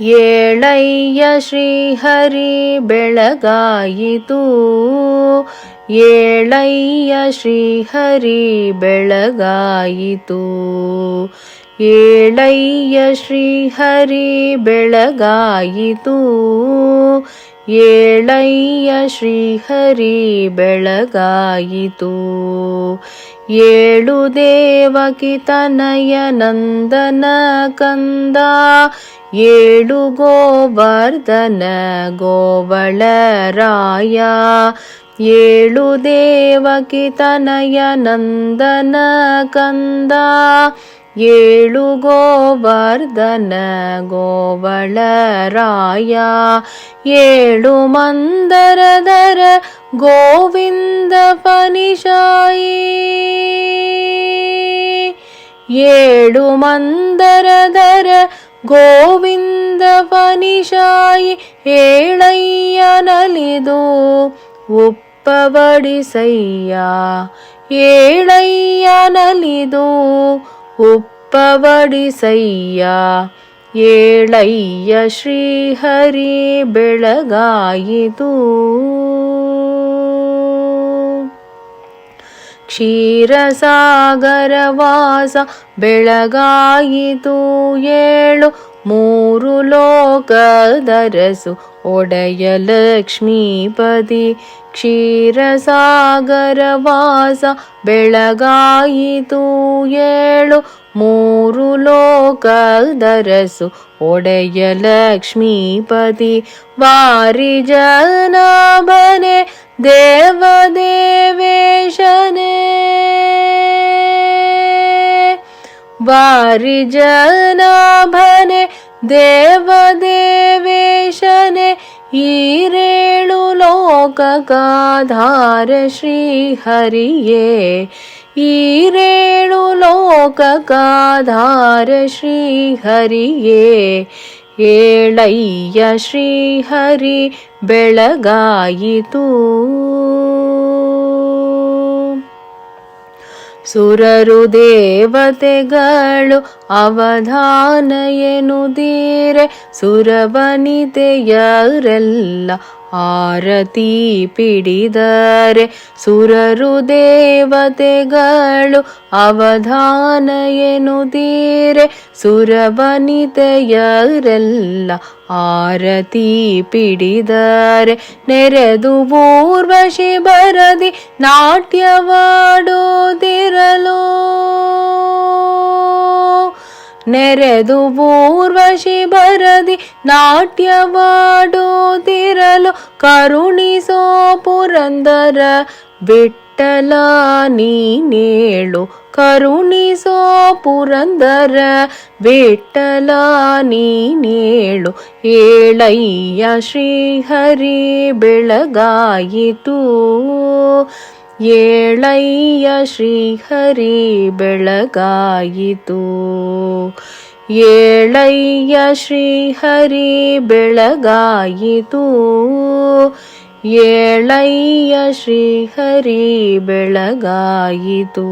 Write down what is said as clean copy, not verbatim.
ಏಳಯ್ಯ ಶ್ರೀಹರಿ ಬೆಳಗಾಯಿತು, ಏಳಯ್ಯ ಶ್ರೀಹರಿ ಬೆಳಗಾಯಿತು, ಏಳಯ್ಯ ಶ್ರೀಹರಿ ಬೆಳಗಾಯಿತು, ಏಳಯ್ಯ ಶ್ರೀಹರಿ ಬೆಳಗಾಯಿತು. ಏಳು ದೇವಕಿ ತನಯ ನಂದನ ಕಂದ, ಏಳು ಗೋವರ್ಧನ ಗೋವಳರಾಯ, ಏಳು ದೇವಕಿ ತನಯ ನಂದನ ಕಂದ, ಏಳು ಗೋವರ್ಧನ ಗೋವಳರಾಯ, ಏಳು ಮಂದರಧರ ಗೋವಿಂದ ಫನಿಶಾಯಿ, ಏಳು ಮಂದರಧರ ಗೋವಿಂದ ಫನಿಶಾಯಿ, ಏಳಯ್ಯ ನಲಿದು ಉಪ್ಪಬಡಿಸಯ್ಯ, ಏಳಯ್ಯ ನಲಿದು ಉಪ್ಪಬಡಿಸಯ್ಯ, ಏಳಯ್ಯ ಶ್ರೀಹರಿ ಬೆಳಗಾಯಿತು. ಕ್ಷೀರಸಾಗರ ವಾಸ ಬೆಳಗಾಯಿತು, ಏಳು ಮೂರು ಲೋಕದರಸು ಒಡೆಯ ಲಕ್ಷ್ಮೀಪತಿ, ಕ್ಷೀರಸಾಗರ ವಾಸ ಬೆಳಗಾಯಿತು, ಏಳು ಮೂರು ಲೋಕದರಸು ಒಡೆಯ ಲಕ್ಷ್ಮೀಪತಿ, ವಾರಿ ಜನಾಭನೆ ದೇವದೇವೇಶನೇ, ವಾರಿ ಜನಾಭನೆ ದೇವದೇವೇಶನೇ, ಈರೇಳು ಲೋಕಗಾಧಾರ ಶ್ರೀಹರಿಯೇ, ಈರೇಳು ಲೋಕಗಾಧಾರ ಶ್ರೀಹರಿಯೇ, ಏಳಯ್ಯ ಶ್ರೀಹರಿ ಬೆಳಗಾಯಿತು. ಸುರರು ದೇವತೆಗಳು ಅವಧಾನ ಎನ್ನುತ್ತೀರೆ, ಸುರವನಿತೆಯರೆಲ್ಲ ಆರತಿ ಪಿಡಿದರೆ, ಸುರರು ದೇವತೆಗಳು ಅವಧಾನ ಎನ್ನುತ್ತೀರೆ, ಸುರವನಿತೆಯರೆಲ್ಲ ಆರತಿ ಪಿಡಿದರೆ, ನೆರೆದು ಊರ್ವಶಿ ಬರದಿ ನಾಟ್ಯವಾಡೋದಿರಲು, ನೆರೆದು ಊರ್ವಶಿ ಬರದಿ ನಾಟ್ಯವಾಡೋದಿರಲು, ಕರುಣಿಸೋ ಪುರಂದರ ವಿಠ್ಠಲ ನೀನೇಳು, ಕರುಣಿಸೋ ಪುರಂದರ ವಿಠ್ಠಲ ನೀನೇಳು, ಏಳಯ್ಯ ಶ್ರೀಹರಿ ಬೆಳಗಾಯಿತು, ಏಳಯ್ಯ ಶ್ರೀಹರಿ ಬೆಳಗಾಯಿತು, ಏಳಯ್ಯ ಶ್ರೀಹರಿ ಬೆಳಗಾಯಿತು, ಏಳಯ್ಯ ಶ್ರೀಹರಿ ಬೆಳಗಾಯಿತು.